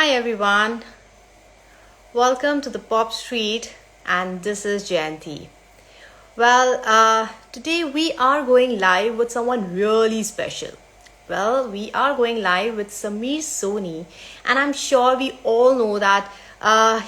Hi everyone, welcome to the Pop Street, and this is Jayanti. Today we are going live with someone really special. We are going live with Samir Soni, and I'm sure we all know that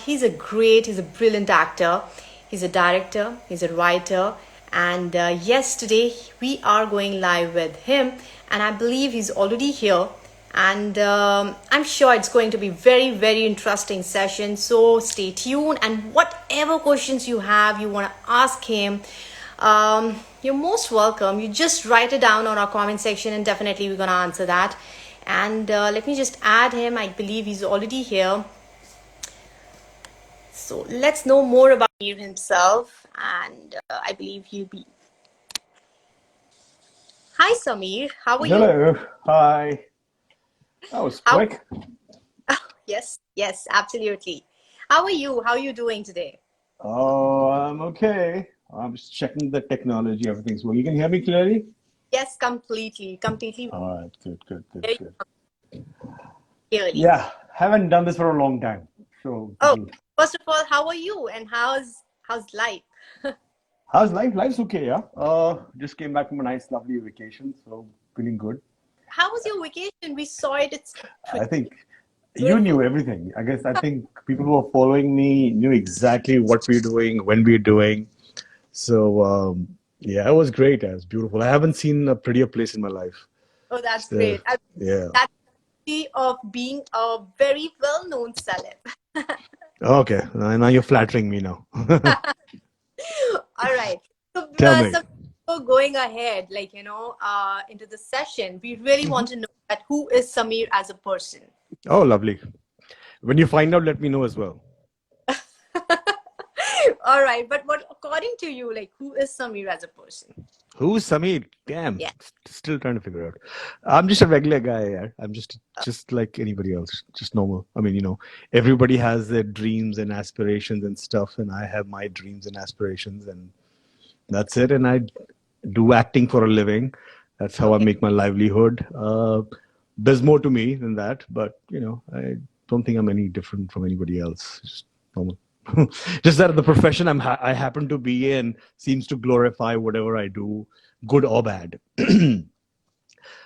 he's a brilliant actor, he's a director, he's a writer, and yes, today we are going live with him, and I believe he's already here, and I'm sure it's going to be very interesting session. So stay tuned, and whatever questions you have, you want to ask him, you're most welcome. You just write it down on our comment section, and definitely we're gonna answer that. And let me just add him. I believe he's already here. So let's know more about himself, and I believe he'll be. Hi Samir, how are you? Hello. Hi. That was How? quick. Yes, absolutely. How are you? How are you doing today? Oh, I'm okay. I'm just checking the technology. Everything's working. You can hear me clearly? Yes, completely All right. Good, very good. clearly. Yeah, haven't done this for a long time. So Oh, people, first of all, how are you and how's life? how's life? Life's okay, yeah. Just came back from a nice, lovely vacation, so feeling good. How was your vacation? We saw it. It's I pretty think you beautiful. knew everything. I think people who were following me knew exactly what we're doing, when we're doing. So yeah, it was great. It was beautiful. I haven't seen a prettier place in my life. Oh, that's So great. yeah. That's the of being a very well-known celeb. Okay, now you're flattering me now. All right. So, Tell me. so before going ahead, into the session, we really want to know that who is Samir as a person. Oh, lovely. When you find out, let me know as well. All right, but what according to you, like who is Samir as a person? Who's Samir? Damn, Yeah. still trying to figure out. I'm just a regular guy. Yeah. I'm just like anybody else, just normal. I mean, everybody has their dreams and aspirations and stuff, and I have my dreams and aspirations, and that's it. And I do acting for a living. That's how I Okay. make my livelihood. There's more to me than that, but I don't think I'm any different from anybody else. Just normal. Just that the profession I happen to be in seems to glorify whatever I do, good or bad.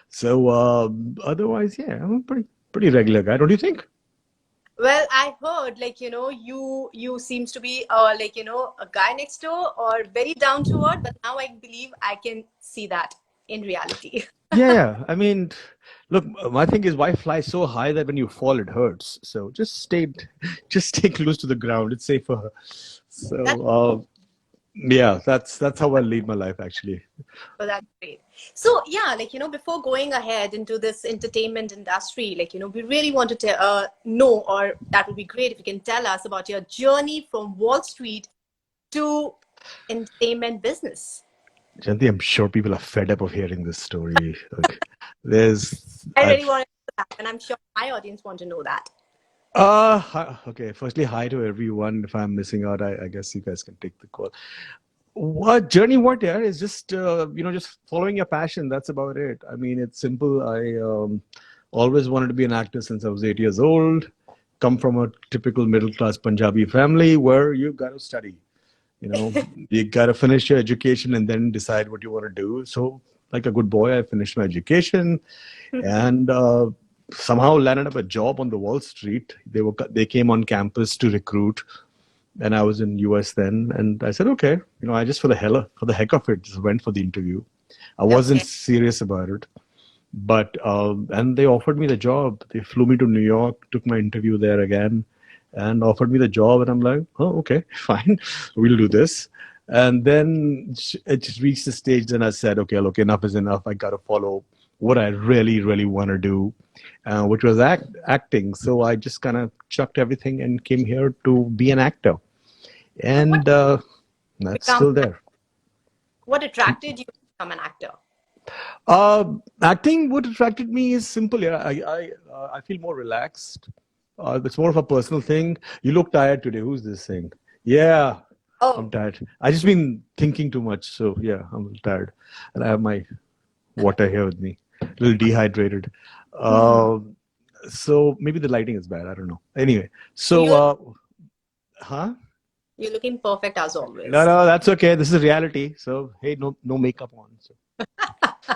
So otherwise, yeah, I'm a pretty regular guy, don't you think? Well, I heard you seems to be a guy next door or very down to earth, but now I believe I can see that in reality. Yeah. I mean, look, my thing is, why fly so high that when you fall it hurts? So just stay close to the ground. It's safer. That's So yeah, that's how I lead my life actually. that's great. So yeah, before going ahead into this entertainment industry, we really want to know, or that would be great if you can tell us about your journey from Wall Street to entertainment business. Janti, I'm sure people are fed up of hearing this story. Like, there's I really I've want to know that, and I'm sure my audience want to know that. okay. Firstly, hi to everyone. If I'm missing out, I guess you guys can take the call. What journey? What? Yeah, is just just following your passion. That's about it. I mean, it's simple. I always wanted to be an actor since I was 8 years old. Come from a typical middle class Punjabi family where you got to study. You know, you got to finish your education and then decide what you want to do. So, like a good boy, I finished my education and somehow landed up a job on the Wall Street. They came on campus to recruit, and I was in US then, and I said, okay, I just for the heck of it, just went for the interview. I wasn't Okay. serious about it, but and they offered me the job. They flew me to New York, took my interview there again, and offered me the job. And I'm like, oh, okay, fine, we'll do this. And then it just reached the stage. Then I said, okay, look, enough is enough. I got to follow what I really want to do, which was acting. So I just kind of chucked everything and came here to be an actor, So what and that's become still there. what attracted you to become an actor? Acting, what attracted me is simple. Yeah, I feel more relaxed. It's more of a personal thing. You look tired today. Who's this thing? Yeah, I'm Oh, tired. I just been thinking too much, so yeah, I'm tired, and I have my water here with me. A little dehydrated. hmm. Uh, So maybe the lighting is bad. I don't know. Anyway, Oh, so huh? you're looking perfect as No, always. no, that's okay. This is reality. So hey, no makeup on. So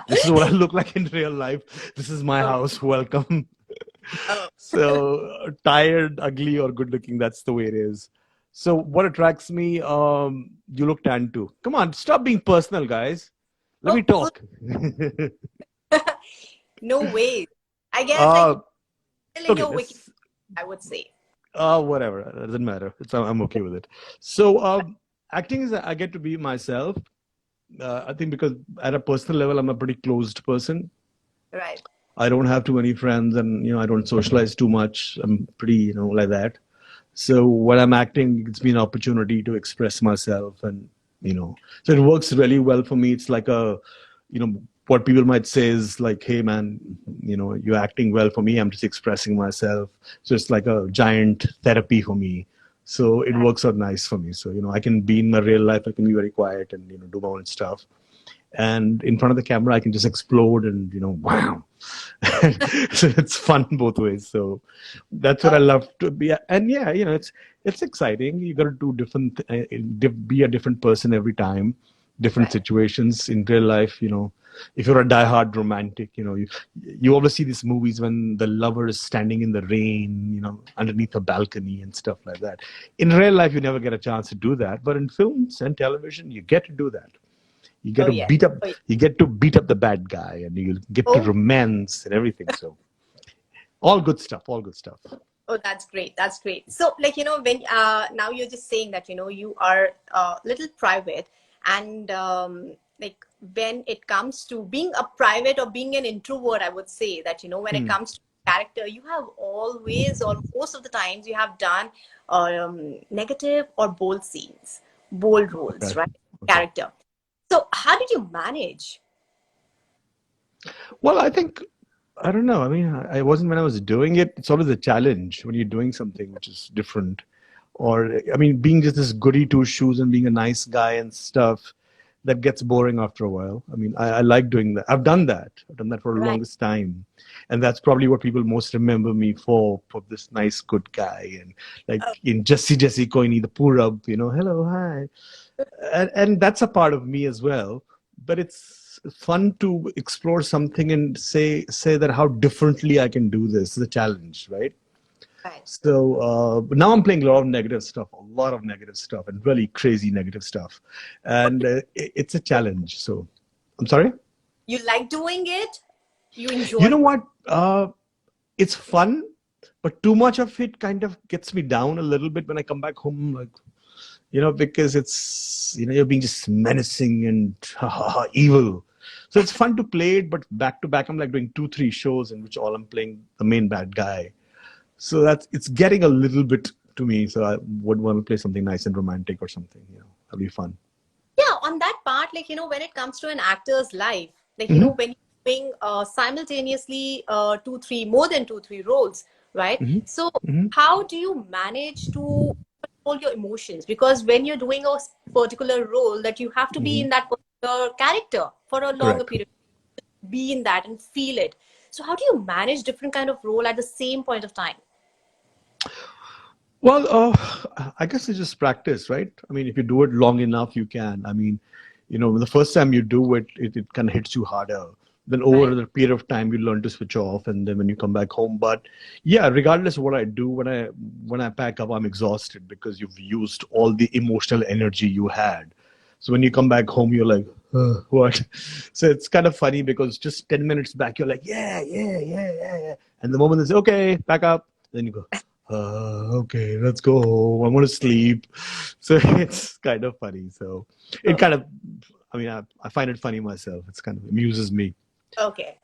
this is what I look like in real life. This is my Oh, house. Welcome. oh, So tired, ugly, or good looking. That's the way it is. So what attracts me? You look tan too. Come on, stop being personal, guys. Let me oh, talk. no way. I guess like uh, still in okay, your wiki, let's. I would say. Whatever. It doesn't matter. I'm okay with it. So acting is I get to be myself. I think because at a personal level, I'm a pretty closed person. Right. I don't have too many friends, and I don't socialize too much. I'm pretty, like that. So when I'm acting, it's been an opportunity to express myself, and so it works really well for me. It's like what people might say is like, "Hey, man, you're acting well for me. I'm just expressing myself." So it's like a giant therapy for me. So it Right. works out nice for me. So I can be in my real life. I can be very quiet and do my own stuff, and in front of the camera I can just explode and wow. So it's fun both ways. So that's what I Oh, love to be. And yeah, it's exciting. You got to do different, be a different person every time, different right. situations in real life. If you're a diehard romantic, you always see these movies when the lover is standing in the rain, underneath a balcony and stuff like that. In real life you never get a chance to do that, but in films and television you get to do that. You get Oh to yeah. beat up Oh, yeah. you get to beat up the bad guy, and you get to Oh, romance and everything. So all good stuff, all good stuff. oh, that's great. That's great. So, like, when now you're just saying that, you are a little private, and like when it comes to being a private or being an introvert, I would say that, when it Hmm. comes to character, you have always, or most of the times, you have done negative or bold scenes, bold roles, Okay. right? Okay. Character. So, how did you manage? Well, I think I don't know. I mean, I wasn't when I was doing it. It's always a challenge when you're doing something which is different. Or, I mean, being just this goody two shoes and being a nice guy and stuff, that gets boring after a while. I mean, I like doing that. I've done that. I've done that for the Right. longest time. And that's probably what people most remember me for this nice, good guy. And like Oh, in Jesse Coini, the Purab, hello, hi. And that's a part of me as well. But it's fun to explore something and say that how differently I can do this. It's a challenge, right? right. So but now I'm playing a lot of negative stuff, and really crazy negative stuff, and it's a challenge. So I'm sorry. You like doing it? You You enjoy? know what? It's fun, but too much of it kind of gets me down a little bit when I come back home. Like because it's you're being just menacing and evil. So it's fun to play it, but back to back, I'm like doing 2, 3 shows in which all I'm playing the main bad guy. So it's getting a little bit to me. So I would want to play something nice and romantic or something. That'd be fun. Yeah, on that part, like, when it comes to an actor's life, like, Hmm. when you're doing simultaneously more than two, three roles, right? Hmm. So, Hmm. how do you manage to control your emotions? Because when you're doing a particular role, that you have to be Hmm. in that particular character for a longer Correct. period, be in that and feel it. So, how do you manage different kind of role at the same point of time? Well, I guess it's just practice, right? I mean, if you do it long enough, you can. I mean, the first time you do it, it kind of hits you harder. Then over Right. the period of time, you learn to switch off, and then when you come back home. But yeah, regardless of what I do, when I pack up, I'm exhausted because you've used all the emotional energy you had. So when you come back home, you're like, what? So it's kind of funny because just 10 minutes back, you're like, yeah, yeah, yeah, yeah, yeah. And the moment they say, okay, pack up, then you go, okay, let's go home. I want to sleep. So it's kind of funny. So it Oh, kind of, I mean, I find it funny myself. It's kind of amuses me. okay.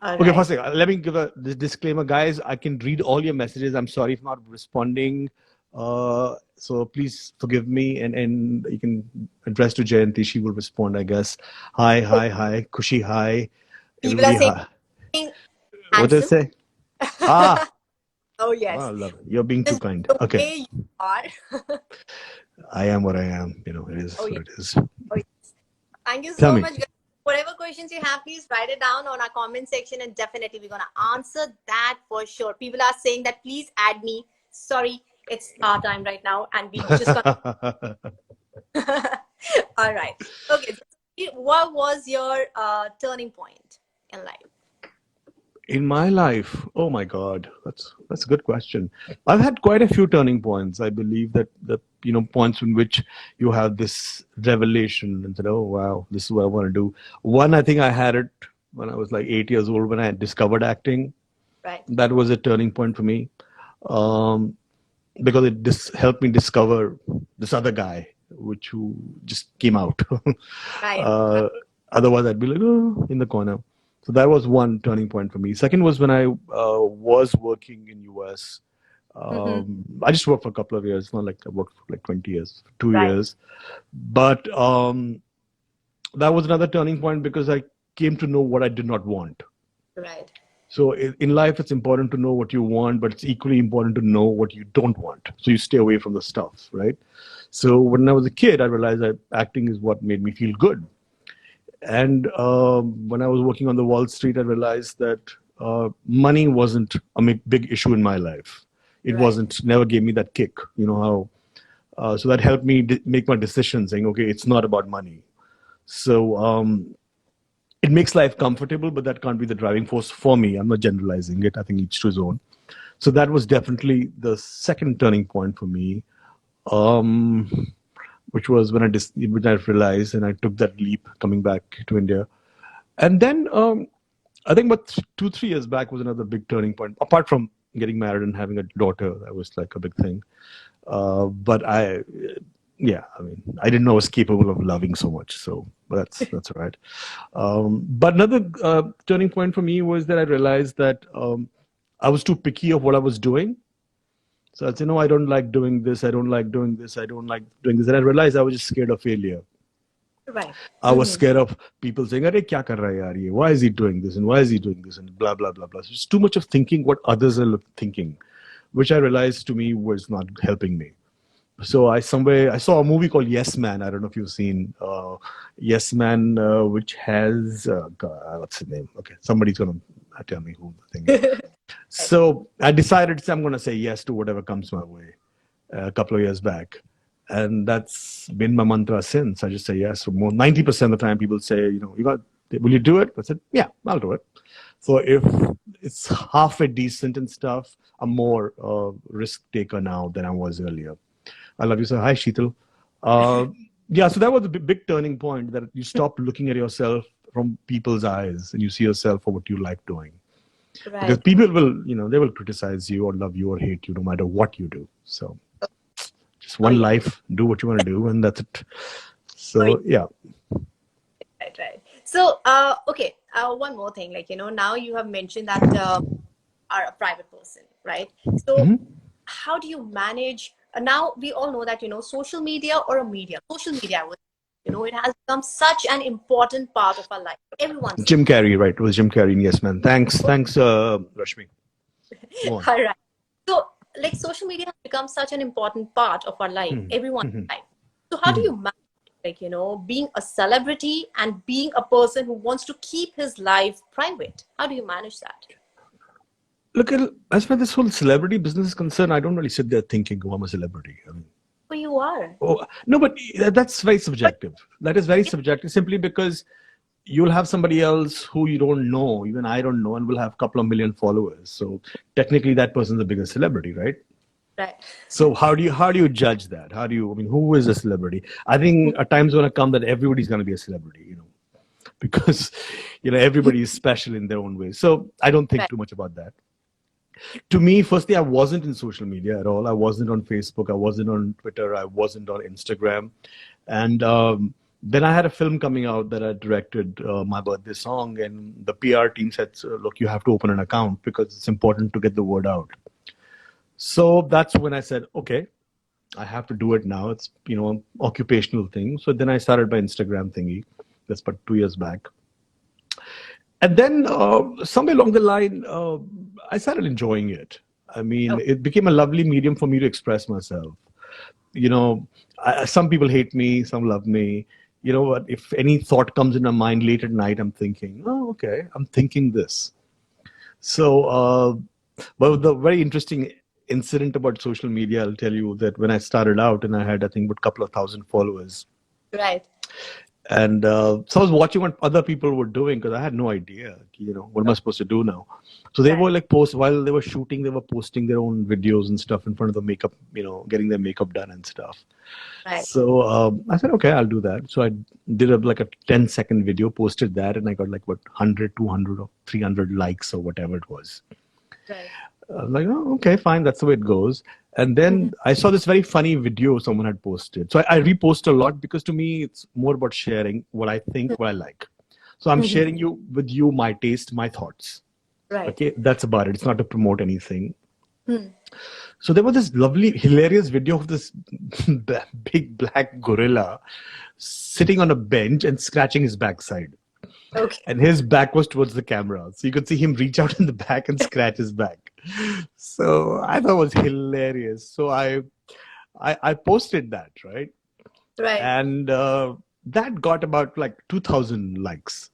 All Okay, right. first thing, let me give a disclaimer, guys. I can read all your messages. I'm sorry if not responding. So please forgive me, and you can address to Jayanti. She will respond, I guess. Hi, Oh, hi, hi. Kushi, hi. people are Everybody, saying hi. What did I handsome. say? Ah, Oh, oh, I yes. love it. You're being too Just kind. the Okay, way you are. I am what I am. It is Oh, what yeah. it is. Oh, yes. Thank you Tell so me. much, guys, Whatever questions you have, please write it down on our comment section, and definitely we're gonna answer that for sure. People are saying that please add me. Sorry, it's our time right now, and we just got. All right. Okay. So what was your turning point in life? In my life, oh my God, that's a good question. I've had quite a few turning points. I believe that the points in which you have this revelation and said, "Oh wow, this is what I want to do." One, I think I had it when I was like 8 years old when I discovered acting. Right. That was a turning point for me, um, because it helped me discover this other guy, which who just came out. Right. uh, Otherwise, I'd be like, oh, in the corner. So that was one turning point for me. Second was when I was working in US. Mm-hmm. I just worked for a couple of years, not like I worked for like 20 years, two Right. years. But that was another turning point because I came to know what I did not want. Right. So in life, it's important to know what you want, but it's equally important to know what you don't want. So you stay away from the stuff, right? So when I was a kid, I realized that acting is what made me feel good. And when I was working on the Wall Street, I realized that money wasn't a big issue in my life. It Right. wasn't, never gave me that kick, how. So that helped me make my decision saying, okay, it's not about money. So it makes life comfortable, but that can't be the driving force for me. I'm not generalizing it. I think each to his own. So that was definitely the second turning point for me, um, which was when I realized and I took that leap coming back to India. And then I think about 2, 3 years back was another big turning point. Apart from getting married and having a daughter, that was like a big thing. But yeah, I mean, I didn't know I was capable of loving so much. So that's all right. But another turning point for me was that I realized that I was too picky of what I was doing. So I'd say, no, I don't like doing this. I don't like doing this. I don't like doing this. And I realized I was just scared of failure. Right. I was Mm-hmm. scared of people saying, "Arey, kya kar raha hai yaar ye? Why is he doing this? And why is he doing this? And blah, blah, blah, blah." So it's too much of thinking what others are thinking, which I realized to me was not helping me. So I saw a movie called Yes Man. I don't know if you've seen Yes Man, which has God, what's his name? Okay, somebody's gonna tell me who the thing is. Right. So I decided I'm gonna say yes to whatever comes my way a couple of years back, and that's been my mantra since. I just say yes. So more 90% of the time, people say, will you do it? I said, yeah, I'll do it. So if it's halfway decent and stuff, I'm more risk taker now than I was earlier. I love you, sir. Hi, Sheetal. Uh, yeah, so that was a big turning point that you stop looking at yourself from people's eyes and you see yourself for what you like doing. Because Right. people will, they will criticize you or love you or hate you no matter what you do. So just Oh one yeah. life, do what you want to do, and that's it. Oh yeah. So yeah. Right. Right. So okay. One more thing. Like now you have mentioned that are a private person, right? So Mhm. how do you manage? Now we all know that social media or a media, social media, it has become such an important part of our life. Everyone's life. Jim Carrey, right? It was Jim Carrey in Yes Man. Thanks, Rashmi. Go on. All right. So, like, social media has become such an important part of our life, Mhm. everyone's Mhm. life. So, how do Mhm. you manage, like, being a celebrity and being a person who wants to keep his life private? How do you manage that? Look, as far as this whole celebrity business is concerned, I don't really sit there thinking, "Oh, I'm a celebrity." I mean, Who you are? oh no, but that's very But subjective. That is very yeah, subjective, simply because you'll have somebody else who you don't know, even I don't know, and will have a couple of million followers. So technically, that person's the biggest celebrity, right? right. So how do you judge that? How do you? I mean, who is a celebrity? I think a time's gonna come that everybody's gonna be a celebrity, because everybody is special in their own way. So I don't think Right. too much about that. To me, firstly, I wasn't in social media at all. I wasn't on Facebook. I wasn't on Twitter. I wasn't on Instagram. And then I had a film coming out that I directed, my birthday song, and the PR team said, "Look, you have to open an account because it's important to get the word out." So that's when I said, "Okay, I have to do it now." It's an occupational thing. So then I started my Instagram thingy. That's about 2 years back. And then somewhere along the line, I started enjoying it. I mean, Oh, it became a lovely medium for me to express myself. You know, some people hate me, some love me. you know what, if any thought comes in my mind late at night, I'm thinking, oh, okay, I'm thinking this. So, but the very interesting incident about social media, I'll tell you that when I started out and I had, I think, a couple of thousand followers. Right. And so I was watching what other people were doing because I had no idea, what am I supposed to do now? So they were Right. like while they were shooting, they were posting their own videos and stuff in front of the makeup, getting their makeup done and stuff. Right. So I said, okay, I'll do that. So I did like a 10-second video, posted that, and I got like 100, 200 or 300 likes or whatever it was. Right. I'm like, oh, okay, fine. That's the way it goes. And then I saw this very funny video someone had posted. So I repost a lot because to me, it's more about sharing what I think, what I like. So I'm sharing with you my taste, my thoughts. Right. Okay, that's about it. It's not to promote anything. Hmm. So there was this lovely, hilarious video of this big black gorilla sitting on a bench and scratching his backside. Okay. And his back was towards the camera. So you could see him reach out in the back and scratch his back. So I thought it was hilarious. So I posted that, right? Right. And that got about like 2,000 likes.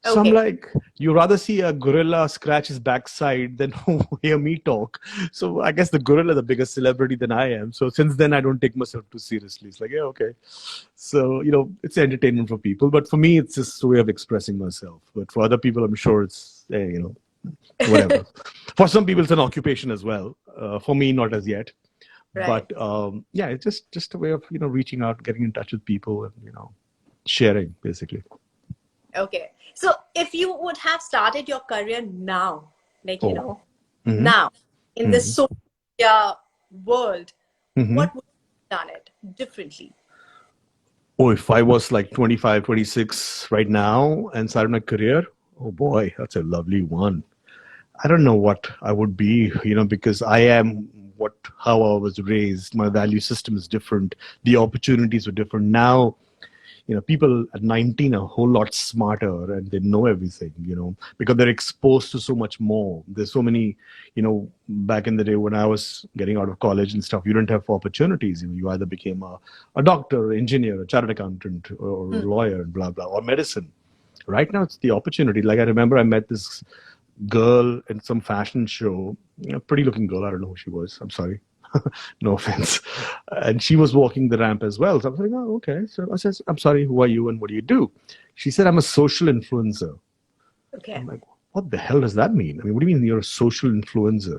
So I'm Okay. like, you rather see a gorilla scratch his backside than hear me talk. So I guess the gorilla is the bigger celebrity than I am. So since then, I don't take myself too seriously. It's like, yeah, okay. So, it's entertainment for people. But for me, it's just a way of expressing myself. But for other people, I'm sure it's, whatever. For some people, it's an occupation as well. For me, not as yet. Right. But yeah, it's just a way of, reaching out, getting in touch with people and, sharing, basically. Okay. So if you would have started your career now, like, Mhm. now in the Mhm. social media world, Mhm. what would you have done it differently? Oh, if I was like 25, 26 right now and started my career, oh boy, that's a lovely one. I don't know what I would be, because I am how I was raised. My value system is different. The opportunities were different. Now, people at 19 are a whole lot smarter and they know everything, because they're exposed to so much more. There's so many, back in the day when I was getting out of college and stuff, you didn't have opportunities. You either became a doctor, engineer, a chartered accountant, or a lawyer, and blah, blah, or medicine. Right now, it's the opportunity. Like I remember I met this girl in some fashion show, a pretty looking girl. I don't know who she was. I'm sorry. No offense. And she was walking the ramp as well. So I was like, oh, okay. So I said, I'm sorry, who are you and what do you do? She said, I'm a social influencer. Okay. I'm like, what the hell does that mean? I mean, what do you mean you're a social influencer?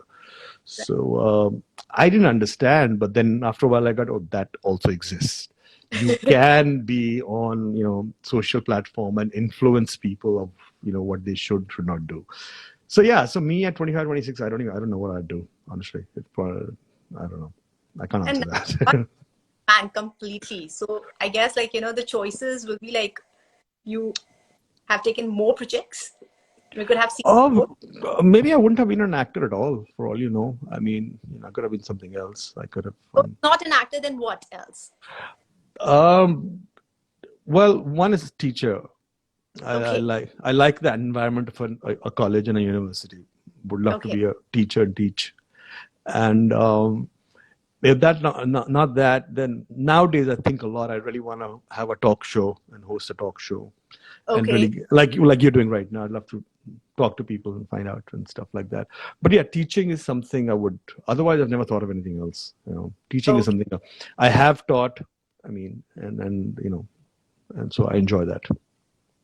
So I didn't understand. But then after a while, I got, oh, that also exists. You can be on, social platform and influence people of, what they should not do. So yeah, so me at 25, 26, I don't know what I'd do, honestly. I don't know. I can't answer And that. man, completely. So I guess the choices will be like you have taken more projects. We could have seen more. Maybe I wouldn't have been an actor at all, for all you know. I mean, I could have been something else. I could have. Not an actor, then what else? Um, well, one is a teacher. Okay. I like that environment of a college and a university. Would love to Okay. be a teacher and teach. And if that's not that, then nowadays I think a lot. I really want to have a talk show and host a talk show, and Okay. really like you're doing right now. I'd love to talk to people and find out and stuff like that. But yeah, teaching is something I would. Otherwise, I've never thought of anything else. Teaching is Okay. something I have taught. I mean, and so I enjoy that.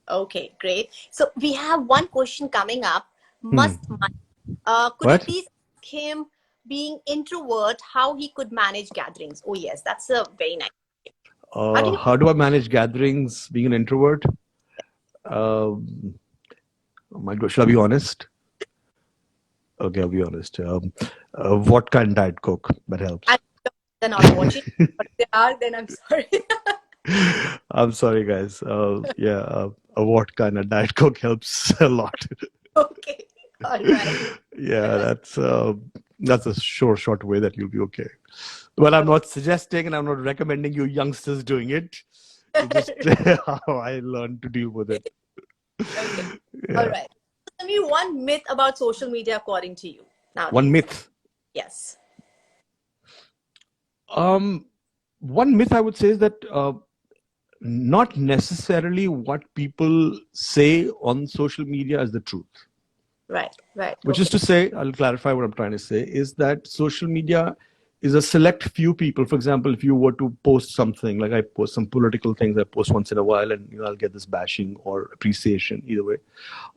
Okay, great. So we have one question coming up. Hmm. Must Mike, could you What? please ask him, being introvert, how he could manage gatherings? Oh yes, that's a very nice. How do you? How do I manage gatherings being an introvert? Um, oh my God, shall I be honest? Okay, I'll be honest. Vodka and Diet Coke, that helps. They're not watching, but if they are, then I'm sorry. I'm sorry, guys. Yeah, a vodka and a Diet Coke helps a lot. Okay, all right. Yeah, that's a short way that you'll be okay. Well, I'm not suggesting and I'm not recommending you youngsters doing it. It's just how I learned to deal with it. Okay, Yeah. all right. Tell me one myth about social media according to you nowadays. One myth. Yes. One myth I would say is that not necessarily what people say on social media is the truth. Right, right. Which is Okay. to say, I'll clarify what I'm trying to say, is that social media is a select few people. For example, if you were to post something, like I post some political things, I post once in a while, and I'll get this bashing or appreciation, either way.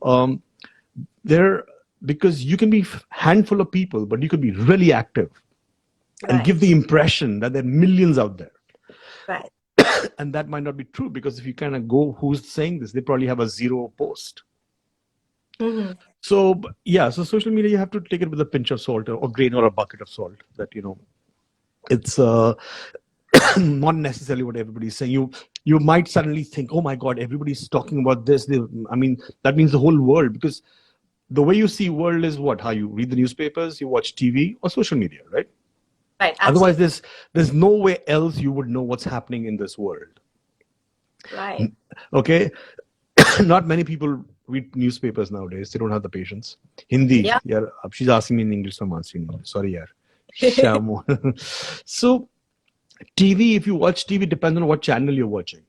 Um, there, because you can be handful of people, but you could be really active and give the Right, impression that there are millions out there. right. And that might not be true, because if you kind of go, who's saying this, they probably have a zero post. Mm-hmm. So yeah, so social media, you have to take it with a pinch of salt, or grain, or a bucket of salt. That it's not necessarily what everybody's saying. You might suddenly think, oh my God, everybody's talking about this. I mean, that means the whole world, because the way you see world is what? How you read the newspapers, you watch TV, or social media, right? Right, Otherwise, absolutely. there's no way else you would know what's happening in this world. Right. Okay, not many people read newspapers nowadays. They don't have the patience. Hindi, Yeah. yeah. She's asking me in English, so I'm answering in English. Sorry, yaar. Shamo. So TV, if you watch TV, depends on what channel you're watching,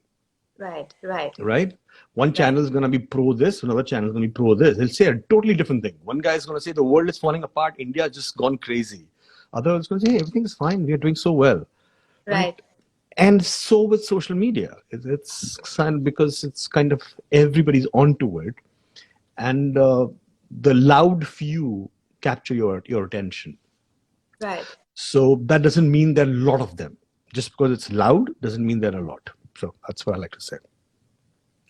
Right, right, right? One right, channel is going to be pro this, another channel is going to be pro this. They'll say a totally different thing. One guy is going to say the world is falling apart, India has just gone crazy. Other is going to say, hey, everything is fine, we are doing so well, right? right, And so with social media, it's because it's kind of everybody's onto it, and the loud few capture your attention. right. So that doesn't mean there are a lot of them. Just because it's loud doesn't mean there are a lot. So that's what I like to say.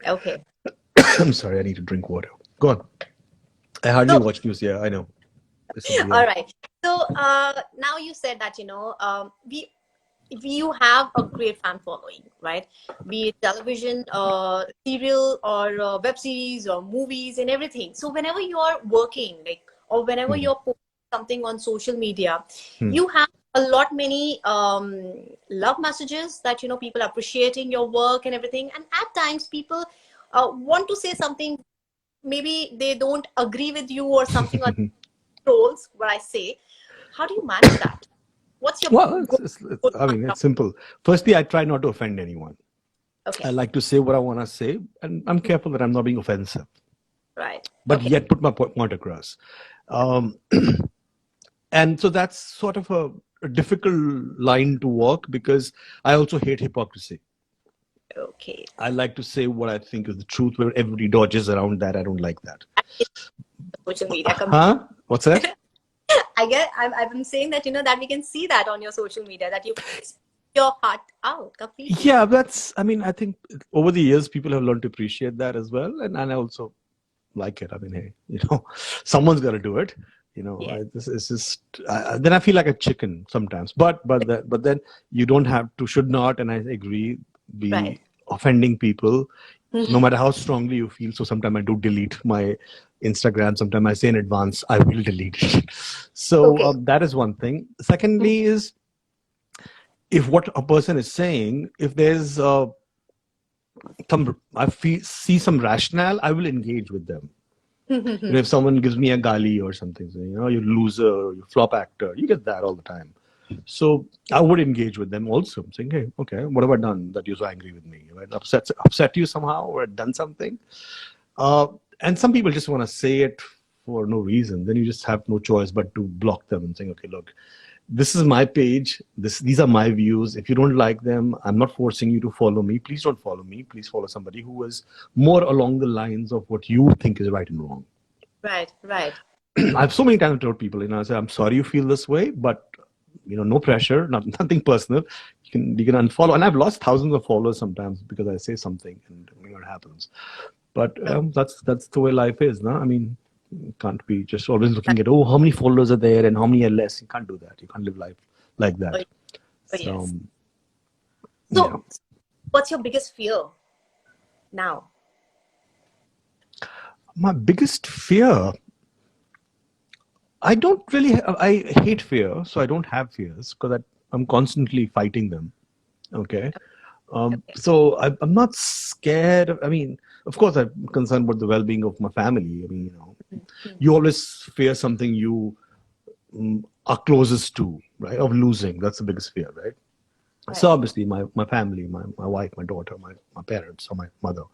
Okay. I'm sorry, I need to drink water. Go on. I hardly So, watch news. Yeah, I know. This is all weird. right. So, now you said that, you have a great fan following, right? Be it television, serial, or web series, or movies, and everything. So whenever you're working, like, or whenever Hmm. you're posting something on social media, Hmm. you have a lot many love messages that people appreciating your work and everything. And at times, people want to say something. Maybe they don't agree with you or something, or trolls. What I say. How do you manage that? What's your Well, go? I mean, it's simple. Firstly, I try not to offend anyone. I Okay. like to say what I want to say, and I'm careful that I'm not being offensive, Right. but Okay. yet put my point across. Um, and so that's sort of a difficult line to walk, because I also hate hypocrisy. Okay. I like to say what I think is the truth, where everybody dodges around that. I don't like that. It's social media. Huh? What's that? I've been saying that that we can see that on your social media that you speak your heart out completely. Yeah, I mean, I think over the years, people have learned to appreciate that as well. And I also like it. I mean, hey, someone's got to do it. Yeah. This is just, then I feel like a chicken sometimes. But then you don't have to, should not, and I agree, Right. be offending people, no Mhm. matter how strongly you feel. So sometimes I do delete my Instagram. Sometimes I say in advance, I will delete it. So Okay. that is one thing. Mhm. Secondly is, if what a person is saying, if there's see some rationale, I will engage with them. If someone gives me a gali or something, saying, you loser, you flop actor, you get that all the time. So I would engage with them also, saying, hey, okay, what have I done that you're so angry with me? Have I upset you somehow, or done something? Uh, and some people just want to say it for no reason. Then you just have no choice but to block them and saying, okay, look, this is my page. These are my views. If you don't like them, I'm not forcing you to follow me. Please don't follow me. Please follow somebody who is more along the lines of what you think is right and wrong. Right. Right. I've so many times told people, I say, I'm sorry you feel this way, but no pressure, nothing personal. You can unfollow, and I've lost thousands of followers sometimes because I say something, and it happens. But that's the way life is, no? I mean, you can't be just always looking at, how many followers are there and how many are less. You can't do that. You can't live life like Oh, that. oh, So yes. yeah, So, what's your biggest fear now? my biggest fear. I don't really. I hate fear, so I don't have fears because I'm constantly fighting them. Okay. Okay. So I'm not scared. I mean, of course, I'm concerned about the well-being of my family. I mean, Mhm. you always fear something you are closest to, right? Of losing. That's the biggest fear, right? So Right. obviously my family, my wife, my daughter, my parents, or my mother.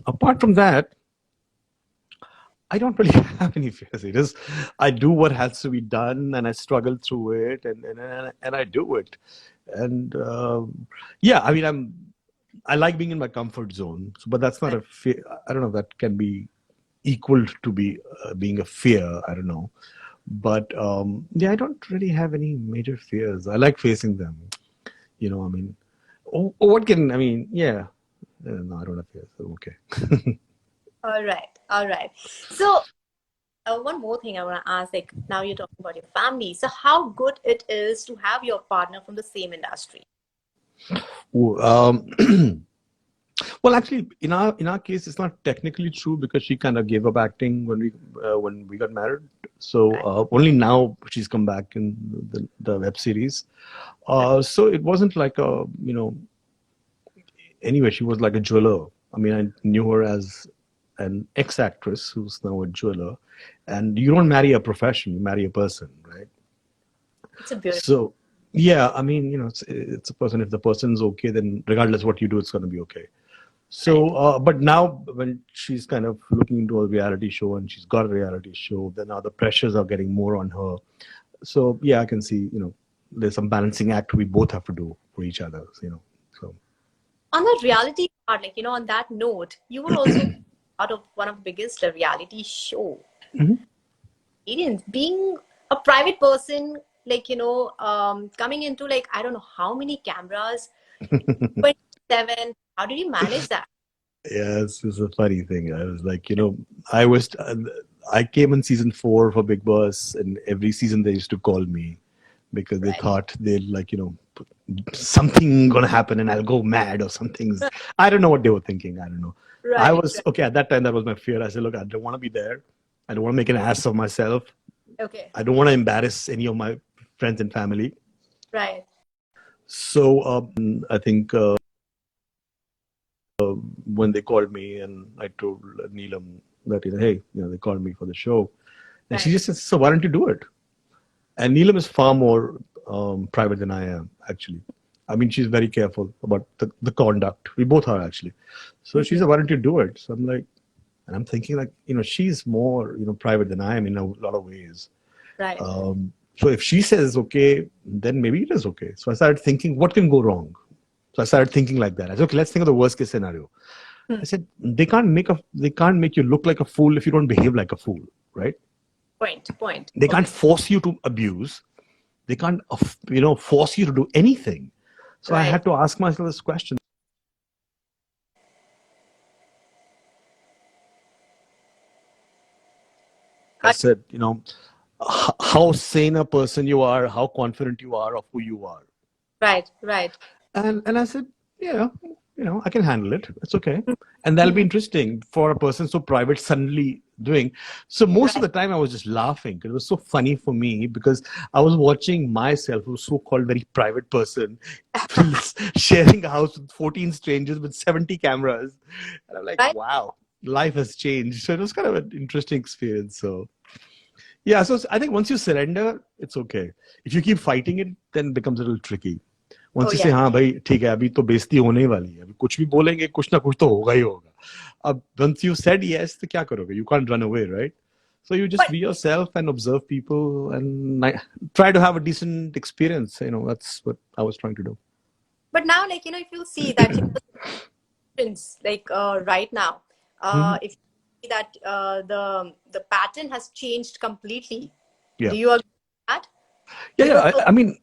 Apart from that, I don't really have any fears. It is, I do what has to be done, and I struggle through it, and I do it. And yeah, I mean, I like being in my comfort zone, so, but that's not Right. a fear. I don't know if that can be equal to be being a fear. I don't know, but yeah, I don't really have any major fears. I like facing them. I mean, what can I mean? Yeah, no, I don't have fears. So, okay. All right. All right. So, one more thing I want to ask, like now you're talking about your family. So, how good it is to have your partner from the same industry? Um, Well, actually, in our case, it's not technically true because she kind of gave up acting when we got married. So Right. only now she's come back in the web series. Right. So it wasn't like a anyway. She was like a jeweler. I mean, I knew her as an ex-actress who's now a jeweler, and you don't marry a profession; you marry a person, right? It's a beautiful. So yeah, I mean, it's a person. If the person's okay, then regardless what you do, it's going to be okay. Right. So, but now when she's kind of looking into a reality show and she's got a reality show, then now the pressures are getting more on her. So, yeah, I can see, there's some balancing act we both have to do for each other. So, On the reality part, like, on that note, you were also part of one of the biggest reality show. Mhm. Experience being a private person, like, coming into like, I don't know how many cameras, 27. How did you manage that? Yeah, it's a funny thing. I was like, I came in season 4 for Big Boss, and every season they used to call me because they Right. thought they'd like, something gonna happen and I'll go mad or something's. I don't know what they were thinking. I don't know. I Right. was okay at that time. That was my fear. I said, look, I don't want to be there. I don't want to make an ass of myself. Okay. I don't want to embarrass any of my friends and family. Right. So I think when they called me and I told Neelam that hey, they called me for the show, and she Right. just said, so why don't you do it? And Neelam is far more private than I am, actually. I mean, she's very careful about the conduct. We both are, actually. So she Mhm. said, why don't you do it? So I'm like, and I'm thinking like, she's more, private than I am in a lot of ways. Right. So if she says okay, then maybe it is okay. So I started thinking, what can go wrong? So I started thinking like that. I said, okay, let's think of the worst case scenario. Hmm. I said, they can't make you look like a fool if you don't behave like a fool, right? Point. They can't Okay. force you to abuse. They can't, force you to do anything. So I Right. had to ask myself this question. I Uh, said, how sane a person you are, how confident you are of who you are. Right. Right. And I said, yeah, I can handle it. It's okay. And that'll be Mhm. interesting for a person so private suddenly doing. So most of Right. the time I was just laughing. It was so funny for me because I was watching myself, who's so-called very private person, sharing a house with 14 strangers with 70 cameras. And I'm like, Right. wow, life has changed. So it was kind of an interesting experience. So yeah, so I think once you surrender, it's okay. If you keep fighting it, then it becomes a little tricky. Oh Once you say yeah. हाँ भाई ठीक है अभी तो बेइज्जती होने ही वाली है अभी कुछ भी बोलेंगे कुछ ना कुछ तो होगा ही होगा अब once you said yes तो क्या करोगे you can't run away, right? So you just But be yourself and observe people and try to have a decent experience. That's what I was trying to do. now, like, if you see that, difference, like right now, Mhm. if you see that the pattern has changed completely, Yeah. do you agree with that? Yeah, yeah. Because I mean,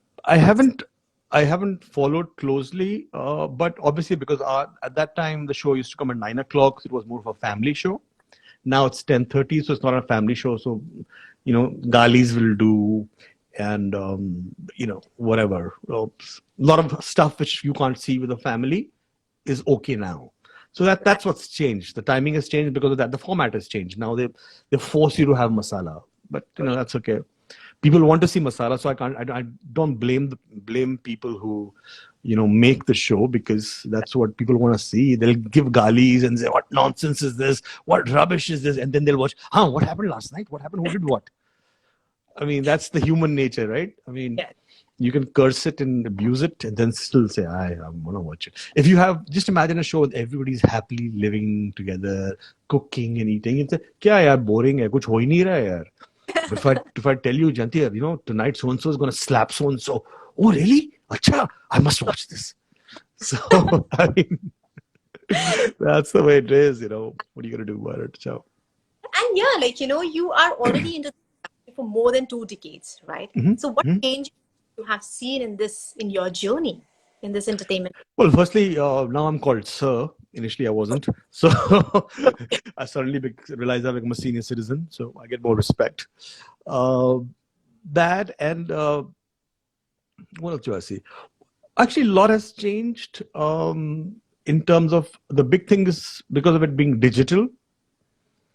I haven't followed closely, but obviously because at that time the show used to come at 9 o'clock, so it was more of a family show. Now it's 10:30, so it's not a family show. So, galis will do, and whatever. A lot of stuff which you can't see with a family is okay now. So right, that's what's changed. The timing has changed because of that. The format has changed. Now they force you to have masala, but oh yeah, that's okay. People want to see masala, so I don't blame people who make the show because that's what people want to see. They'll give galis and say what nonsense is this, what rubbish is this, and then they'll watch what happened last night, what happened, who did what. I mean, that's the human nature, right? I mean, yeah, You can curse it and abuse it and then still say, I'm going to watch it. If you have, just imagine a show with everybody's happily living together, cooking and eating. It's kya yaar, boring hai, kuch ho hi nahi raha yaar. But if I tell you, Janti, tonight so-and-so is going to slap so-and-so. Oh, really? Acha, I must watch this. So, I mean, that's the way it is, What are you going to do about it? So, And yeah, you are already into the industry for more than 2 decades, right? mhm, So what mhm. changes you have seen in your journey in this entertainment? Well, firstly, now I'm called Sir. Initially, I wasn't. So I suddenly realized I'm a senior citizen, so I get more respect. Uh, that and what else do I see? Actually, a lot has changed in terms of the big thing is because of it being digital.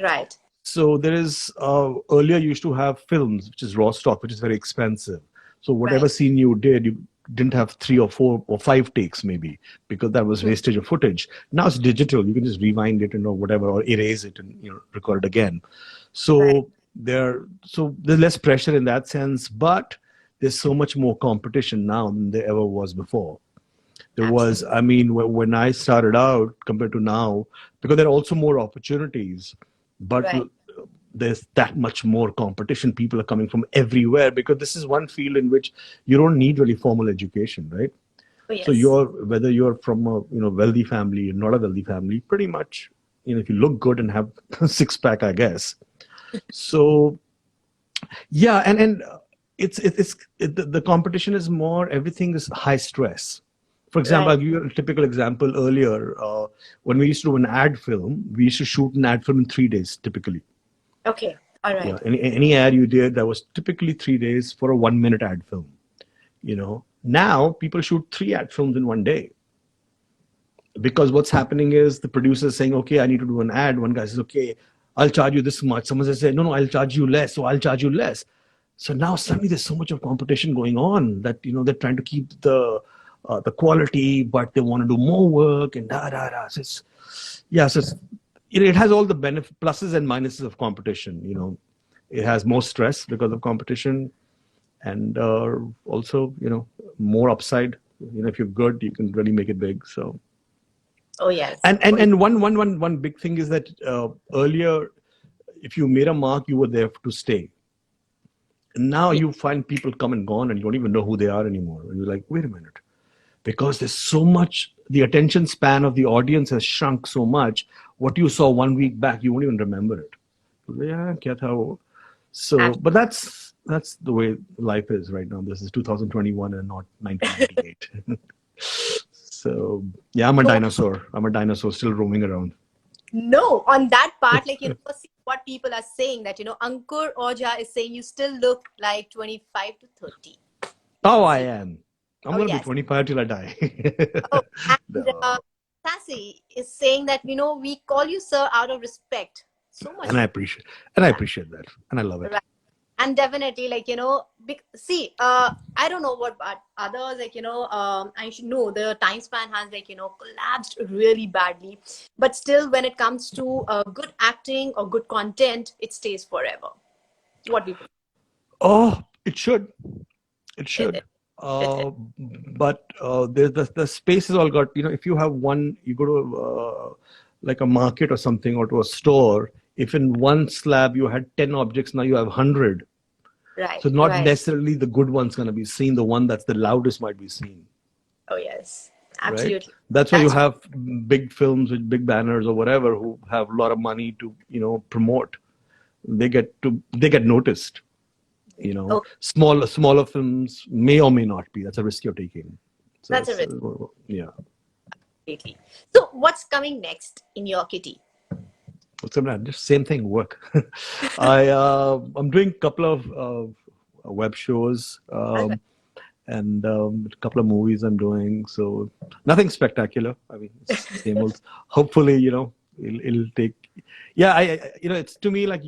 Right. So there is earlier you used to have films, which is raw stock, which is very expensive. So whatever Right. scene you did, you didn't have 3 or 4 or 5 takes maybe because that was Hmm. wastage of footage. Now it's digital; you can just rewind it and or whatever, or erase it and record it again. Right. So there's less pressure in that sense, but there's so much more competition now than there ever was before. There was, Absolutely. I mean, when I started out compared to now, because there are also more opportunities, but Right. there's that much more competition. People are coming from everywhere because this is one field in which you don't need really formal education, right? Oh, So yes. whether you're from a wealthy family or not a wealthy family, pretty much, if you look good and have a six pack, I guess. So yeah, and the competition is more. Everything is high stress. For example, Right. I'll give you a typical example earlier. When we used to do an ad film, we used to shoot an ad film in 3 days, typically. Okay. All Yeah, right. any ad you did, that was typically 3 days for a 1 minute ad film. Now people shoot 3 ad films in one day because what's happening is the producer is saying, okay, I need to do an ad. One guy says, okay, I'll charge you this much. Someone says, no, I'll charge you less. So I'll charge you less. So now suddenly there's so much of competition going on that they're trying to keep the quality, but they want to do more work and da da da. So it has all the pluses and minuses of competition. It has more stress because of competition, and also more upside. If you're good, you can really make it big. So Oh, yes. and Oh, and yes. and one big thing is that earlier, if you made a mark, you were there to stay. And now Yeah. you find people come and gone, and you don't even know who they are anymore. And you're like, wait a minute, because there's so much. The attention span of the audience has shrunk so much. What you saw 1 week back, you won't even remember it. Yeah, kya tha wo? So, but that's the way life is right now. This is 2021 and not 1998. So, yeah, I'm a So, dinosaur. I'm a dinosaur still roaming around. no, on that part, see what people are saying that, Ankur Oja is saying you still look like 25 to 30. Oh, I See. am. I'm Oh, going to be yes. 25 till I die. Oh, and No. Sassy is saying that, we call you sir out of respect. So much And I respect. appreciate and I appreciate that. And I love it. Right. And definitely, see, I don't know what, but others, I should know the time span has, collapsed really badly. But still, when it comes to good acting or good content, it stays forever. What do you think? Oh, it should. It It, should. it, it, it. But there's the space is all got. If you have one, you go to like a market or something or to a store. If in one slab you had 10 objects, now you have 100. Right, So not right. necessarily the good one's going to be seen. The one that's the loudest might be seen, Oh, yes. right? Absolutely. That's why you That's have big films with big banners or whatever who have a lot of money to promote. They get noticed. oh, Smaller films may or may not be. That's a risk you're taking. So that's a it's risk. yeah. Completely. So, what's coming next in your kitty? What's that? Just same thing. Work. I'm doing a couple of web shows All right. and a couple of movies I'm doing. So nothing spectacular. I mean, it's same old. Hopefully, it'll take. Yeah, it's to me like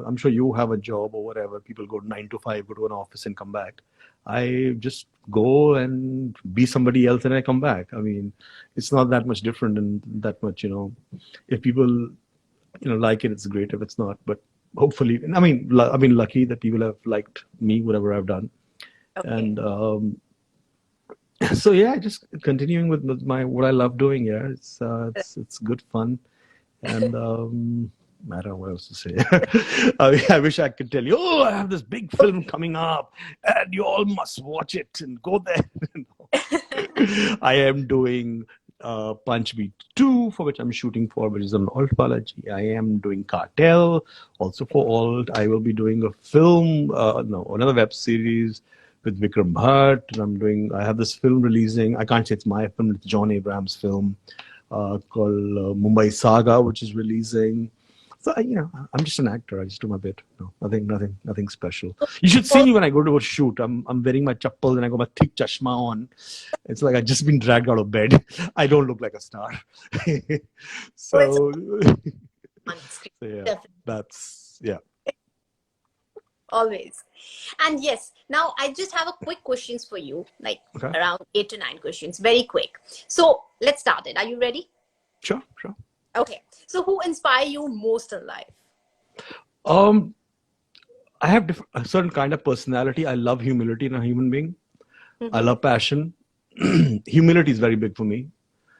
I'm sure you have a job or whatever. People go 9 to 5, go to an office and come back. I just go and be somebody else and I come back. I mean, it's not that much different and that much. If people like it, it's great. If it's not, but hopefully, I mean, lucky that people have liked me, whatever I've done, Okay. And so yeah, just continuing with my what I love doing. Yeah, it's good fun, and I don't know what else to say. I wish I could tell you. Oh, I have this big film coming up, and you all must watch it and go there. I am doing Punch Beat 2, for which I'm shooting for, which is an alt biology. I am doing Cartel, also for alt. I will be doing a film, no, another web series with Vikram Bhatt. And I have this film releasing. I can't say it's my film, it's John Abrams' film called Mumbai Saga, which is releasing. So I'm just an actor. I just do my bit. No, nothing special. You should see me when I go to a shoot. I'm wearing my chappals and I got my thick chashma on. It's like I've just been dragged out of bed. I don't look like a star. So it's so, on screen. so yeah, Definitely. that's yeah. Always. And yes, now I just have a quick questions for you, like Okay. around 8 to 9 questions, very quick. So let's start it. Are you ready? Sure. Okay. So who inspire you most in life? Um, I have a certain kind of personality. I love humility in a human being. I love passion. Humility is very big for me.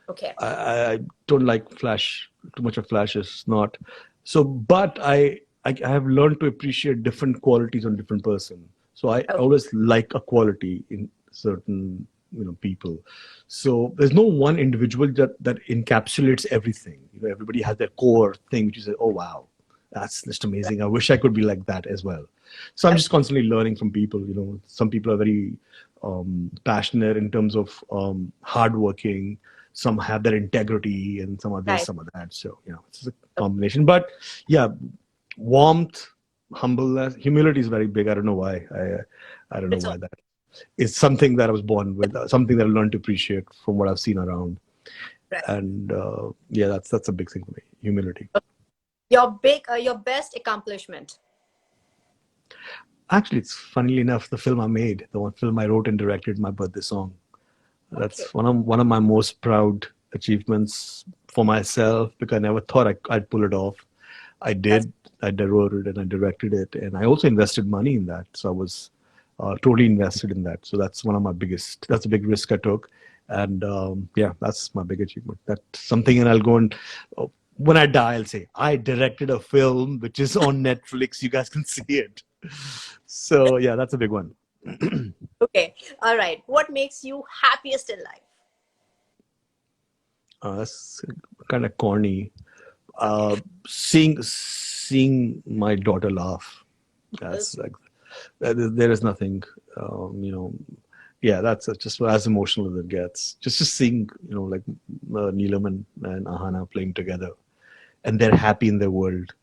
Okay. I don't like too much of flash is not. So, but I have learned to appreciate different qualities on different person. So I always like a quality in certain people. So there's no one individual that encapsulates everything. Everybody has their core thing, which you say, oh wow, that's just amazing. I wish I could be like that as well. So I'm just constantly learning from people. Some people are very passionate in terms of hardworking. Some have their integrity, and some are this, Right. some are that. So it's a combination. But yeah, warmth, humbleness, humility is very big. I don't know why. I don't know It's why all that. It's something that I was born with, something that I learned to appreciate from what I've seen around. right. And yeah, that's a big thing for me. Humility. Your best accomplishment. Actually, it's funnily enough the film I made, the one film I wrote and directed, my birthday song. That's Okay. one of my most proud achievements for myself, because I never thought I'd pull it off. I did. I wrote it and I directed it, and I also invested money in that. So I was totally invested in that. So that's one of my biggest. That's a big risk I took, and yeah, that's my big achievement. That's something, and I'll go and when I die, I'll say I directed a film which is on Netflix. You guys can see it. So yeah, that's a big one. Okay. All right. What makes you happiest in life? That's kind of corny. Okay. Seeing my daughter laugh. That's like there is nothing. Yeah, that's just as emotional as it gets. Just seeing like Neelam and Ahana playing together, and they're happy in their world.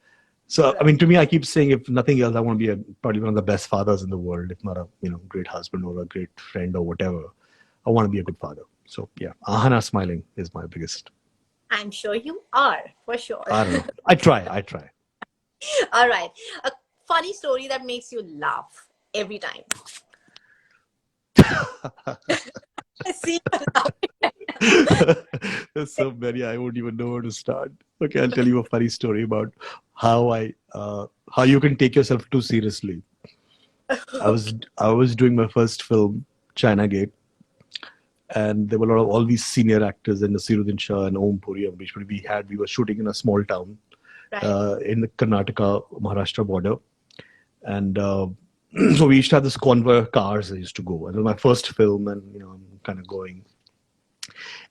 So I mean, to me, I keep saying, if nothing else, I want to be probably one of the best fathers in the world, if not a great husband or a great friend or whatever. I want to be a good father. So yeah, Ahana smiling is my biggest. I'm sure you are, for sure. I don't know. I try. All right. A funny story that makes you laugh every time. I see you laughing. There's so many, I won't even know where to start. Okay, I'll tell you a funny story about how you can take yourself too seriously. I was doing my first film, China Gate, and there were a lot of all these senior actors and Nasiruddin Shah and Om Puri, which we were shooting in a small town Right. in the Karnataka Maharashtra border, and so we used to have this convoy of cars that used to go. And it was my first film, and I'm kind of going.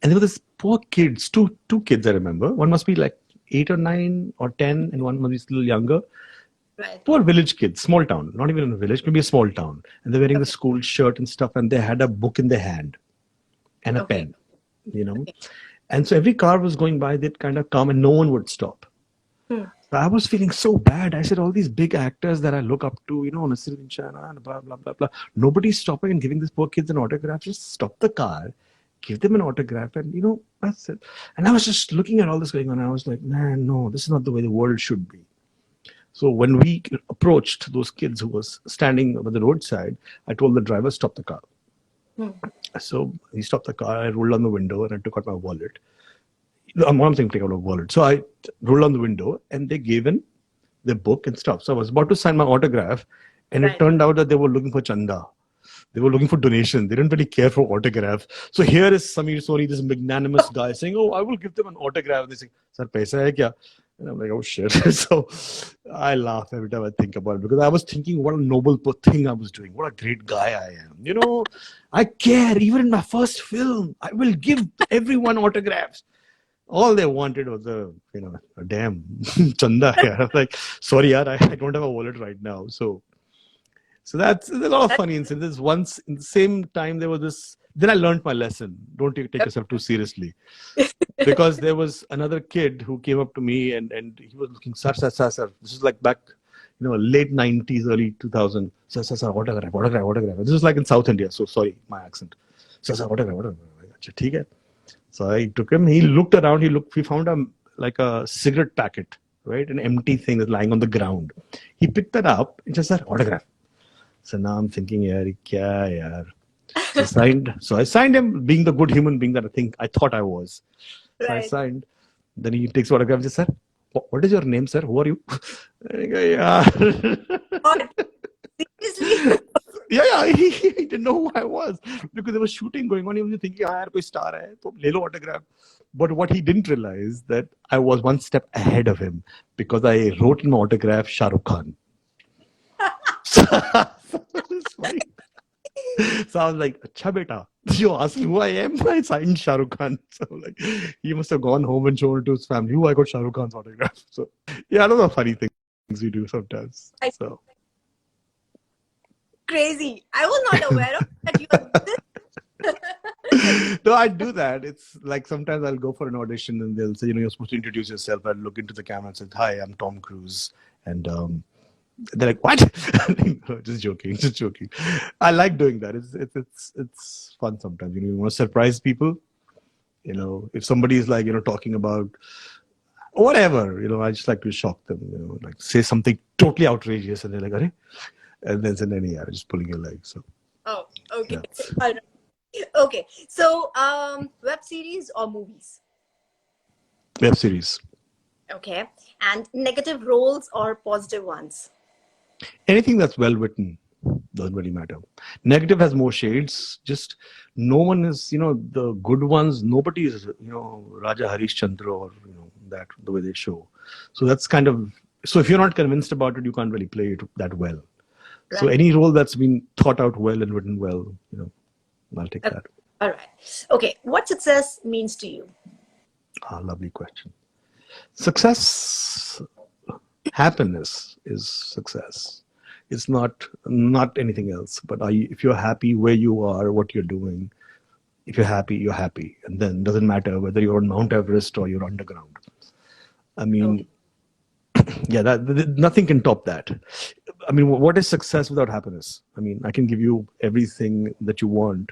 And there were these poor kids, two kids I remember. One must be like 8 or 9 or 10, and one must be still younger. Right. Poor village kids, small town, not even in a village, maybe a small town. And they're wearing the Okay. school shirt and stuff, and they had a book in their hand and a Okay. pen. And so every car was going by, they'd kind of come and no one would stop. Hmm. So I was feeling so bad. I said, all these big actors that I look up to, Nasiruddin Shah and blah, blah, blah, blah. Nobody's stopping and giving these poor kids an autograph. Just stop the car, give them an autograph, and that's it. And I was just looking at all this going on. And I was like, man, no, this is not the way the world should be. So when we approached those kids who was standing by the roadside, I told the driver, stop the car. So he stopped the car. I rolled down the window and I took out my wallet. I'm saying take out a wallet. So I rolled down the window and they gave in the book and stuff. So I was about to sign my autograph, and it Right. turned out that they were looking for Chanda. They were looking for donation. They didn't really care for autographs. So here is Samir Soni, this magnanimous guy, saying, "Oh, I will give them an autograph." And they say, "Sir, paisa hai kya?" And I'm like, "Oh shit!" So I laugh every time I think about it, because I was thinking what a noble thing I was doing. What a great guy I am. I care. Even in my first film, I will give everyone autographs. All they wanted was a damn chanda. Yeah. I'm like, sorry, yaar, I don't have a wallet right now. So there's a lot of funny incidents. Once in the same time, there was this. Then I learned my lesson. Don't take yourself too seriously, because there was another kid who came up to me and he was looking, sir. This is like back, late 90s, early 2000. Sir, autograph. This is like in South India. So sorry, my accent. Sir, autograph. Achha, theek hai. So I took him. He looked around. He found a cigarette packet, right? An empty thing that's lying on the ground. He picked that up and just said, autograph. So now I'm thinking, yaar, kya yaar? So I signed him, being the good human being that I thought I was. So I signed. Then he takes autograph and says, sir, what is your name, sir? Who are you? I go, yaar. Seriously? Yeah, he didn't know who I was, because there was shooting going on. He was thinking, yaar, koi star hai, to le lo autograph. But what he didn't realize, that I was one step ahead of him, because I wrote in my autograph Shah Rukh Khan. So I was like, "Acha beta, you asked who I am? I signed Shah Rukh Khan." So like, he must have gone home and shown it to his family. "Who, I got Shah Rukh Khan's autograph." So yeah, those are funny things we do sometimes. So Crazy. I was not aware of that. You are this. no, I do that. It's like sometimes I'll go for an audition and they'll say, you're supposed to introduce yourself. I'll look into the camera and say, "Hi, I'm Tom Cruise," and they're like, "What?" Just joking. I like doing that. It's fun sometimes. You want to surprise people. If somebody is like, talking about whatever, I just like to shock them. Like say something totally outrageous, and they're like, "Arey?" And then say, "Nee, yaar, just pulling your leg." So. Oh, okay. Yeah. All right. Okay. So, web series or movies? Web series. Okay. And negative roles or positive ones? Anything that's well written doesn't really matter. Negative has more shades. Just no one is, the good ones. Nobody is, Raja Harish Chandra or that the way they show. So that's kind of, so if you're not convinced about it, you can't really play it that well. Right. So any role that's been thought out well and written well, I'll take that. All right. Okay. What success means to you? Lovely question. Success, happiness is success. It's not anything else. But if you're happy where you are, what you're doing, if you're happy, you're happy. And then it doesn't matter whether you're on Mount Everest or you're underground. I mean, yeah, nothing can top that. I mean, what is success without happiness? I mean, I can give you everything that you want,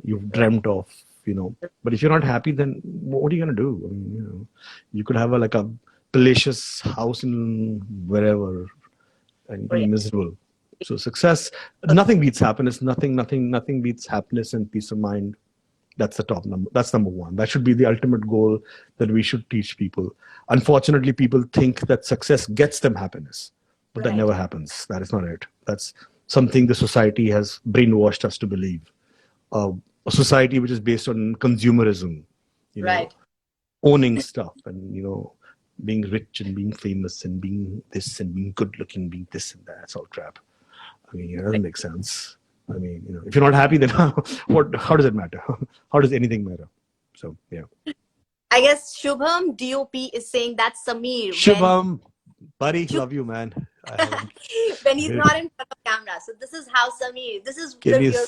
you've dreamt of, but if you're not happy, then what are you going to do? I mean, you could have a palatial house in wherever and be miserable. So success, nothing beats happiness. Nothing beats happiness and peace of mind. That's the top number. That's number one. That should be the ultimate goal that we should teach people. Unfortunately, people think that success gets them happiness, but that never happens. That is not it. That's something the society has brainwashed us to believe. A society which is based on consumerism, owning stuff and, being rich and being famous and being this and being good looking, being this and that. It's all crap. I mean, it doesn't make sense. I mean, if you're not happy, then how does it matter? How does anything matter? So, yeah. I guess Shubham DOP is saying that's Samir. Shubham, buddy, love you, man. When he's not in front of camera. So this is how Samir, this is the real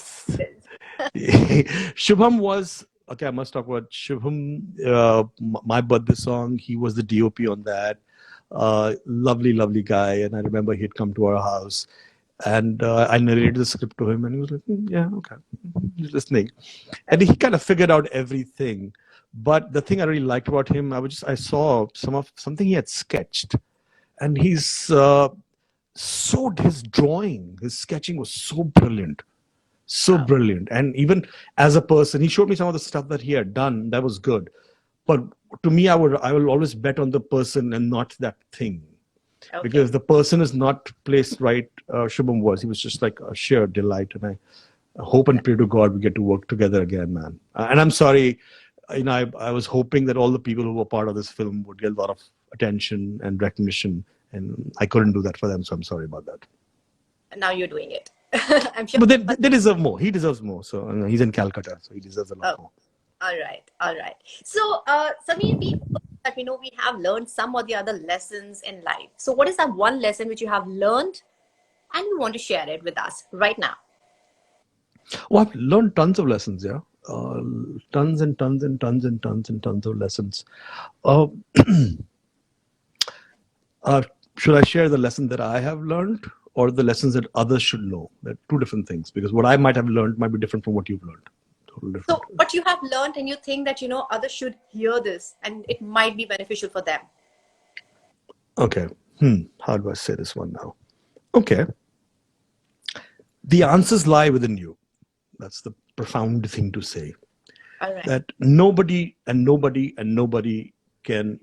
Shubham was, okay, I must talk about Shubham, my birthday song. He was the DOP on that. Lovely guy. And I remember he'd come to our house. And I narrated the script to him, and he was like, "Yeah, okay." He's listening, and he kind of figured out everything. But the thing I really liked about him, I saw something he had sketched, and his drawing, his sketching was so brilliant, brilliant. And even as a person, he showed me some of the stuff that he had done that was good. But to me, I will always bet on the person and not that thing. Okay. Because the person is not placed right. Shubham was. He was just like a sheer delight. And hope and pray to God we get to work together again, man. And I'm sorry, I was hoping that all the people who were part of this film would get a lot of attention and recognition, and I couldn't do that for them, so I'm sorry about that. Now you're doing it. I'm sure. But they deserve more. He deserves more. So he's in Calcutta, so he deserves a lot more. All right, all right. So, Samir, we know we have learned some of the other lessons in life. So, what is that one lesson which you have learned, and you want to share it with us right now? Well, I've learned tons of lessons, yeah. Tons and tons and tons and tons and tons of lessons. Uh, should I share the lesson that I have learned or the lessons that others should know? They're two different things, because what I might have learned might be different from what you've learned. Totally different. So, what you have learned, and you think that others should hear this, and it might be beneficial for them. Okay. How do I say this one now? Okay. The answers lie within you. That's the profound thing to say. All right. That nobody can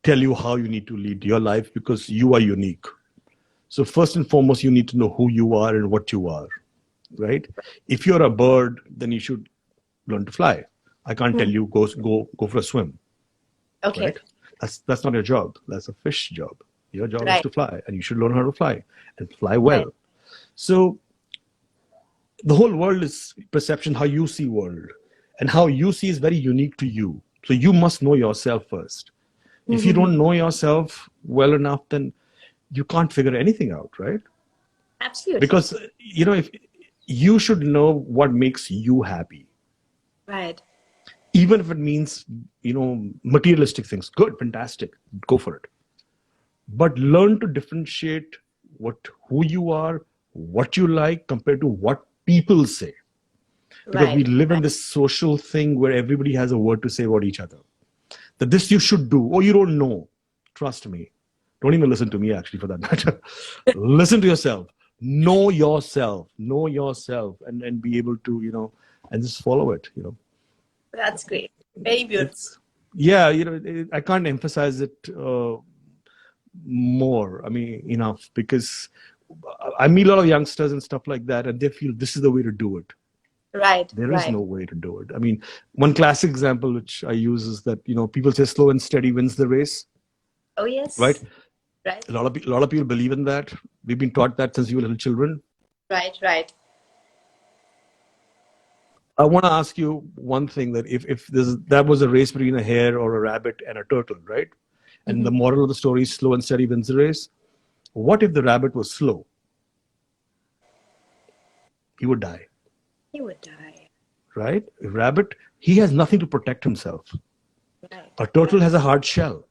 tell you how you need to lead your life, because you are unique. So first and foremost, you need to know who you are and what you are, right? If you're a bird, then you should learn to fly. I can't tell you go for a swim. Okay. Right? That's not your job. That's a fish job. Your job Right. is to fly, and you should learn how to fly and fly well. Right. So the whole world is perception, how you see world, and how you see is very unique to you. So you must know yourself first. If you don't know yourself well enough, then you can't figure anything out, right? Absolutely. Because, if you should know what makes you happy. Right. Even if it means, materialistic things. Good, fantastic. Go for it. But learn to differentiate who you are, what you like, compared to what people say. Because we live in this social thing where everybody has a word to say about each other. That this you should do, or you don't know. Trust me. Don't even listen to me, actually, for that matter. Listen to yourself. Know yourself. Know yourself, and be able to, and just follow it, That's great. Very beautiful. I can't emphasize it more. Enough, because I meet a lot of youngsters and stuff like that, and they feel this is the way to do it. Right. There is no way to do it. One classic example which I use is that, people say slow and steady wins the race. Oh, yes. Right? Right. A lot of people believe in that. We've been taught that since we were little children. Right. I want to ask you one thing, that if that was a race between a hare or a rabbit and a turtle, right? And the moral of the story is slow and steady wins the race. What if the rabbit was slow? He would die. He would die. Right? A rabbit, he has nothing to protect himself. Right. A turtle has a hard shell.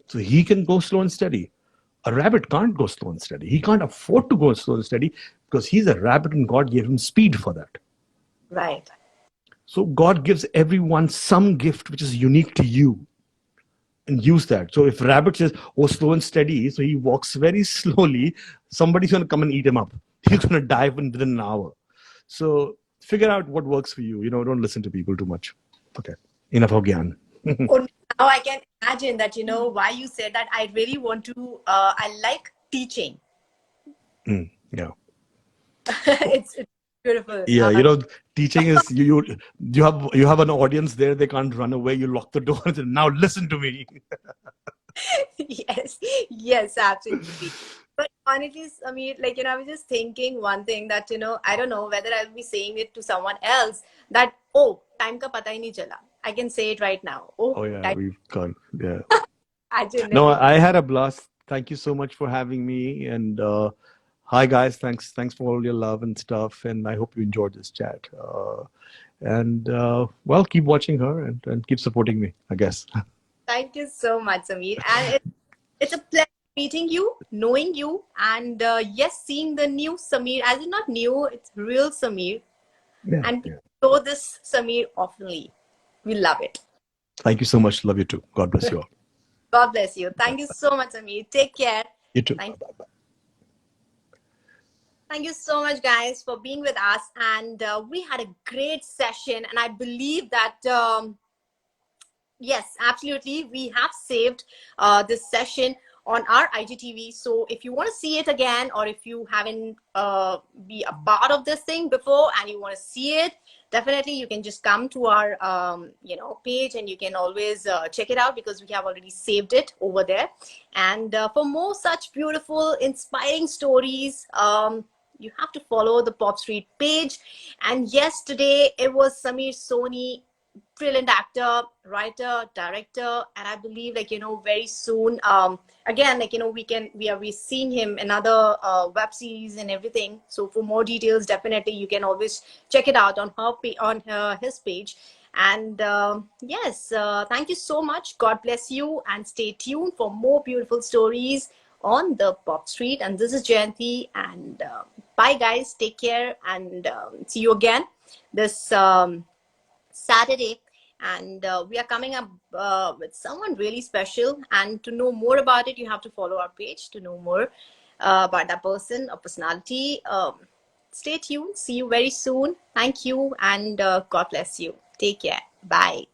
So he can go slow and steady. A rabbit can't go slow and steady. He can't afford to go slow and steady because he's a rabbit and God gave him speed for that. Right. So God gives everyone some gift which is unique to you, and use that. So if rabbit says, oh, slow and steady, so he walks very slowly, somebody's going to come and eat him up. He's going to die within an hour. So figure out what works for you. Don't listen to people too much. Okay. Enough of Gyan. Oh, now I can imagine that, why you said that. I really want to, I like teaching. Yeah. It's beautiful. Yeah, teaching is you have an audience there. They can't run away. You lock the door and say, now listen to me. Yes, absolutely. But honestly, Samir, I was just thinking one thing that, I don't know whether I'll be saying it to someone else, that, time ka pata hi nahi chala. I can say it right now. Oh yeah, we've gone. Yeah. No, I had a blast. Thank you so much for having me. And hi guys, thanks for all your love and stuff. And I hope you enjoyed this chat. Well, keep watching her and keep supporting me, I guess. Thank you so much, Samir. And it's a pleasure meeting you, knowing you, and yes, seeing the new Samir. As in not new, it's real Samir. Yeah, and show this Samir oftenly. We love it. Thank you so much. Love you too. God bless you all. God bless you. Thank you so much, Samir. Take care. You too. Bye. Thank you so much, guys, for being with us. And we had a great session. And I believe that, yes, absolutely, we have saved this session on our IGTV. So if you want to see it again, or if you haven't be a part of this thing before and you want to see it, definitely you can just come to our page, and you can always check it out, because we have already saved it over there. And for more such beautiful, inspiring stories, you have to follow the Pop Street page. And yes, today it was Samir Soni, brilliant actor, writer, director, and I believe, very soon, again, we seeing him in other web series and everything. So for more details, definitely you can always check it out on his page. And yes, thank you so much. God bless you, and stay tuned for more beautiful stories on the Pop Street. And this is Jayanti, and bye guys, take care, and see you again this Saturday. And we are coming up with someone really special. And to know more about it, you have to follow our page to know more about that person or personality. Stay tuned. See you very soon. Thank you, and God bless you. Take care. Bye.